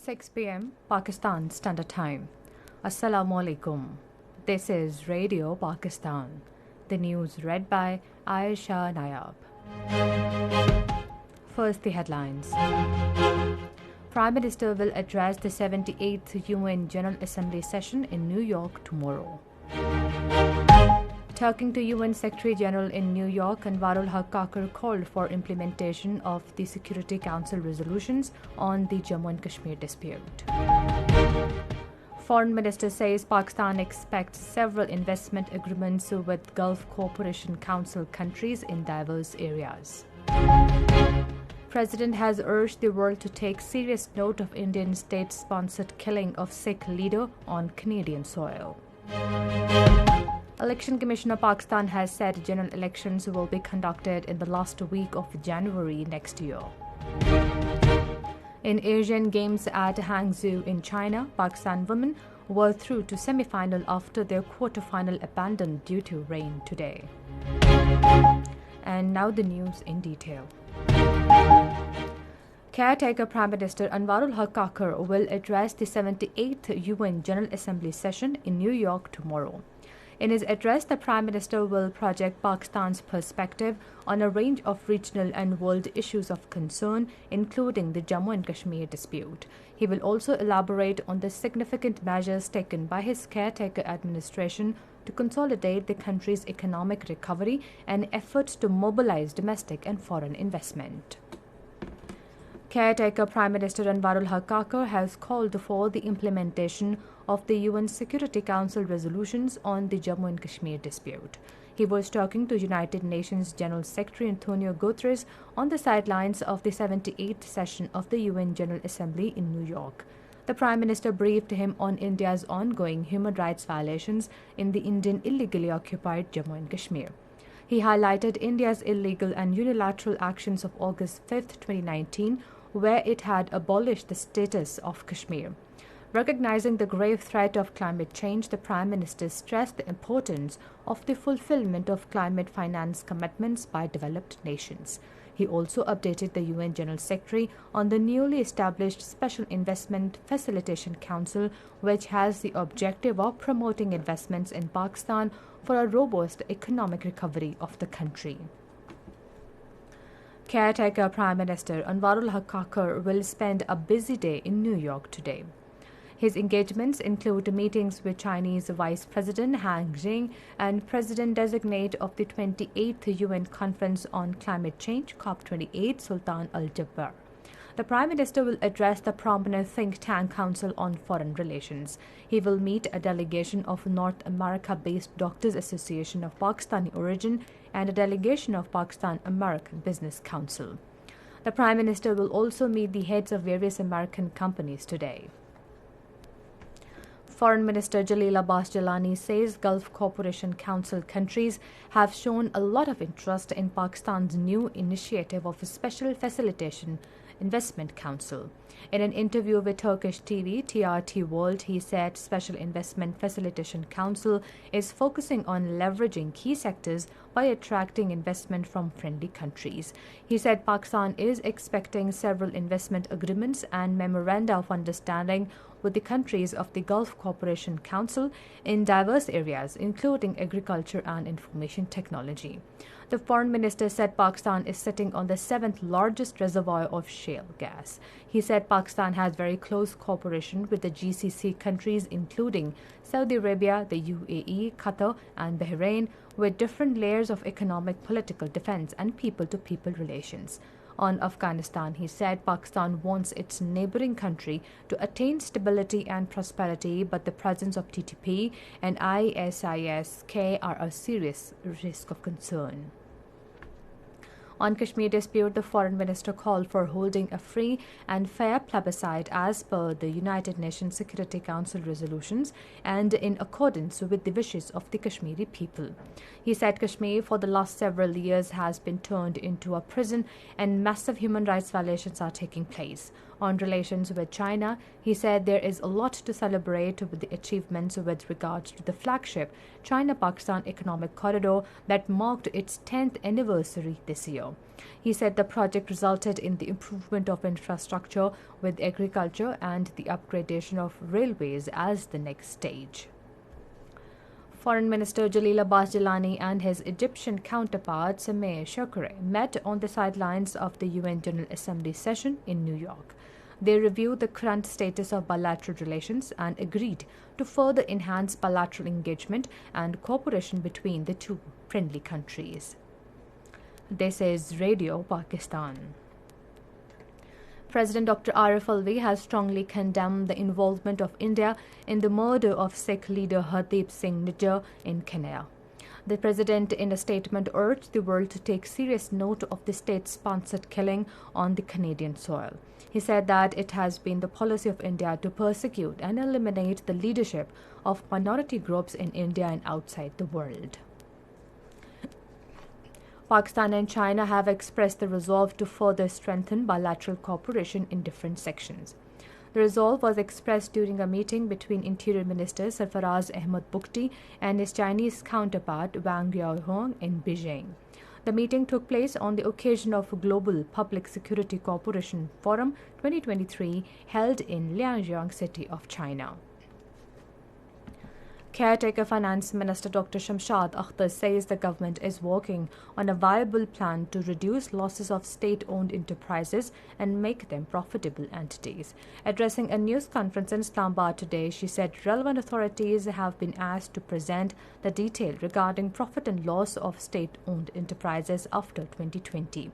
6 p.m. Pakistan Standard Time. Assalamu alaikum. This is Radio Pakistan. The news read by Aisha Nayab. First, the headlines. Prime Minister will address the 78th UN General Assembly session in New York tomorrow. Talking to UN Secretary General in New York, Anwarul Haq Kakar called for implementation of the Security Council resolutions on the Jammu and Kashmir dispute. Foreign Minister says Pakistan expects several investment agreements with Gulf Cooperation Council countries in diverse areas. President has urged the world to take serious note of Indian state-sponsored killing of Sikh leader on Canadian soil. Election Commissioner Pakistan has said general elections will be conducted in the last week of January next year. In Asian Games at Hangzhou in China, Pakistan women were through to semi-final after their quarter-final abandoned due to rain today. And now the news in detail. Caretaker Prime Minister Anwarul Haq Kakar will address the 78th UN General Assembly session in New York tomorrow. In his address, the Prime Minister will project Pakistan's perspective on a range of regional and world issues of concern, including the Jammu and Kashmir dispute. He will also elaborate on the significant measures taken by his caretaker administration to consolidate the country's economic recovery and efforts to mobilize domestic and foreign investment. Caretaker Prime Minister Anwarul Haq Kakar has called for the implementation of the UN Security Council resolutions on the Jammu and Kashmir dispute. He was talking to United Nations General Secretary Antonio Guterres on the sidelines of the 78th session of the UN General Assembly in New York. The Prime Minister briefed him on India's ongoing human rights violations in the Indian illegally occupied Jammu and Kashmir. He highlighted India's illegal and unilateral actions of August 5, 2019, where it had abolished the status of Kashmir. Recognizing the grave threat of climate change, the Prime Minister stressed the importance of the fulfillment of climate finance commitments by developed nations. He also updated the UN General Secretary on the newly established Special Investment Facilitation Council, which has the objective of promoting investments in Pakistan for a robust economic recovery of the country. Caretaker Prime Minister Anwarul Haq Kakar will spend a busy day in New York today. His engagements include meetings with Chinese Vice President Han Jing and President-designate of the 28th UN Conference on Climate Change, COP28, Sultan Al-Jabbar. The Prime Minister will address the prominent think tank Council on Foreign Relations. He will meet a delegation of North America-based Doctors Association of Pakistani origin and a delegation of Pakistan American Business Council. The Prime Minister will also meet the heads of various American companies today. Foreign Minister Jalil Abbas Jalani says Gulf Cooperation Council countries have shown a lot of interest in Pakistan's new initiative of a Special Facilitation Investment Council. In an interview with Turkish TV TRT World, he said Special Investment Facilitation Council is focusing on leveraging key sectors by attracting investment from friendly countries. He said Pakistan is expecting several investment agreements and memoranda of understanding with the countries of the Gulf Cooperation Council in diverse areas, including agriculture and information technology. The Foreign Minister said Pakistan is sitting on the 7th largest reservoir of shale gas. He said Pakistan has very close cooperation with the GCC countries, including Saudi Arabia, the UAE, Qatar, and Bahrain, with different layers of economic, political, defense, and people-to-people relations. On Afghanistan, he said Pakistan wants its neighboring country to attain stability and prosperity, but the presence of TTP and ISIS-K are a serious risk of concern. On Kashmir dispute, the Foreign Minister called for holding a free and fair plebiscite as per the United Nations Security Council resolutions and in accordance with the wishes of the Kashmiri people. He said Kashmir for the last several years has been turned into a prison and massive human rights violations are taking place. On relations with China, he said there is a lot to celebrate with the achievements with regards to the flagship China-Pakistan Economic Corridor that marked its 10th anniversary this year. He said the project resulted in the improvement of infrastructure with agriculture and the upgradation of railways as the next stage. Foreign Minister Jalil Abbas Jilani and his Egyptian counterpart Sameh Shoukry met on the sidelines of the UN General Assembly session in New York. They reviewed the current status of bilateral relations and agreed to further enhance bilateral engagement and cooperation between the two friendly countries. This is Radio Pakistan. President Dr. Arif Alvi has strongly condemned the involvement of India in the murder of Sikh leader Hardeep Singh Nijjar in Kenya. The president, in a statement, urged the world to take serious note of the state-sponsored killing on the Canadian soil. He said that it has been the policy of India to persecute and eliminate the leadership of minority groups in India and outside the world. Pakistan and China have expressed the resolve to further strengthen bilateral cooperation in different sections. The resolve was expressed during a meeting between Interior Minister Sarfaraz Ahmad Bukti and his Chinese counterpart Wang Yaohong in Beijing. The meeting took place on the occasion of Global Public Security Cooperation Forum 2023 held in Lianjiang City of China. Caretaker Finance Minister Dr. Shamshad Akhtar says the government is working on a viable plan to reduce losses of state-owned enterprises and make them profitable entities. Addressing a news conference in Islamabad today, she said relevant authorities have been asked to present the detail regarding profit and loss of state-owned enterprises after 2020.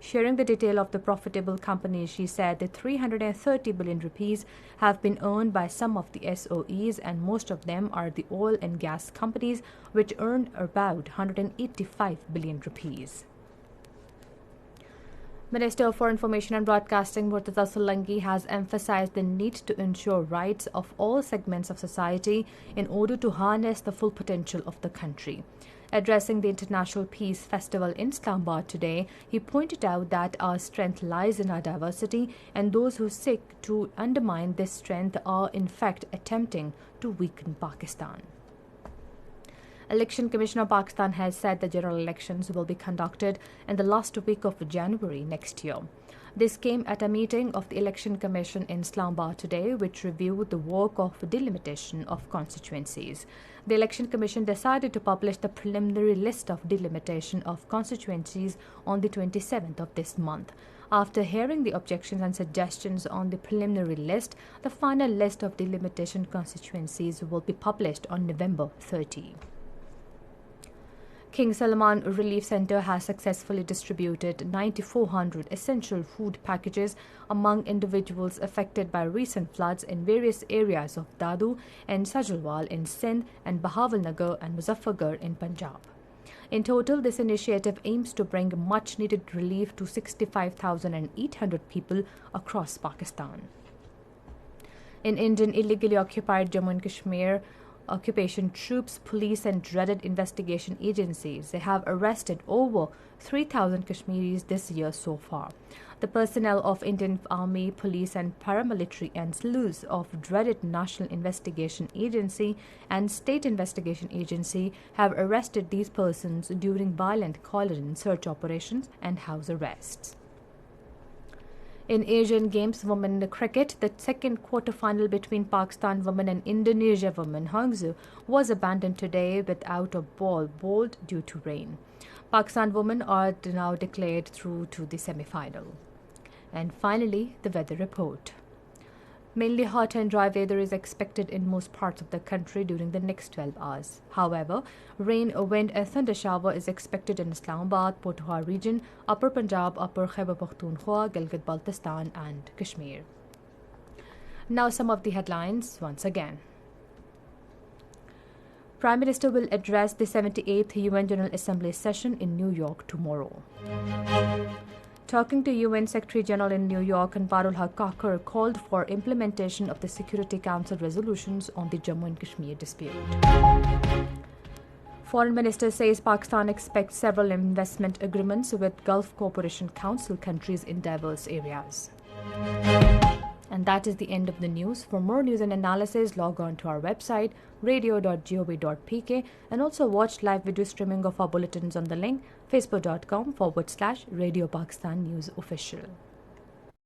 Sharing the detail of the profitable companies, she said the 330 billion rupees have been earned by some of the SOEs, and most of them are the oil and gas companies, which earned about 185 billion rupees. Minister for Information and Broadcasting Murtaza Solanki has emphasized the need to ensure rights of all segments of society in order to harness the full potential of the country. Addressing the International Peace Festival in Islamabad today, he pointed out that our strength lies in our diversity, and those who seek to undermine this strength are in fact attempting to weaken Pakistan. Election Commission of Pakistan has said the general elections will be conducted in the last week of January next year. This came at a meeting of the Election Commission in Islamabad today, which reviewed the work of delimitation of constituencies. The Election Commission decided to publish the preliminary list of delimitation of constituencies on the 27th of this month. After hearing the objections and suggestions on the preliminary list, the final list of delimitation constituencies will be published on November 30. King Salman Relief Centre has successfully distributed 9,400 essential food packages among individuals affected by recent floods in various areas of Dadu and Sajalwal in Sindh and Bahawalnagar and Muzaffargarh in Punjab. In total, this initiative aims to bring much-needed relief to 65,800 people across Pakistan. In Indian illegally occupied Jammu and Kashmir, occupation troops, police and dreaded investigation agencies, they have arrested over 3,000 Kashmiris this year so far. The personnel of Indian Army, police and paramilitary and sleuths of dreaded National Investigation Agency and State Investigation Agency have arrested these persons during violent call-in search operations and house arrests. In Asian Games Women Cricket, the second quarter-final between Pakistan women and Indonesia women Hangzhou was abandoned today without a ball bowled due to rain. Pakistan women are now declared through to the semi-final. And finally, the weather report. Mainly hot and dry weather is expected in most parts of the country during the next 12 hours. However, rain, wind and thunder shower is expected in Islamabad, Pothohar region, Upper Punjab, Upper Khyber Pakhtunkhwa, Gilgit-Baltistan and Kashmir. Now some of the headlines once again. Prime Minister will address the 78th UN General Assembly session in New York tomorrow. Talking to UN Secretary General in New York, Anwarul Haq Kakar called for implementation of the Security Council resolutions on the Jammu and Kashmir dispute. Foreign Minister says Pakistan expects several investment agreements with Gulf Cooperation Council countries in diverse areas. And that is the end of the news. For more news and analysis, log on to our website radio.gov.pk and also watch live video streaming of our bulletins on the link facebook.com/Radio Pakistan News Official.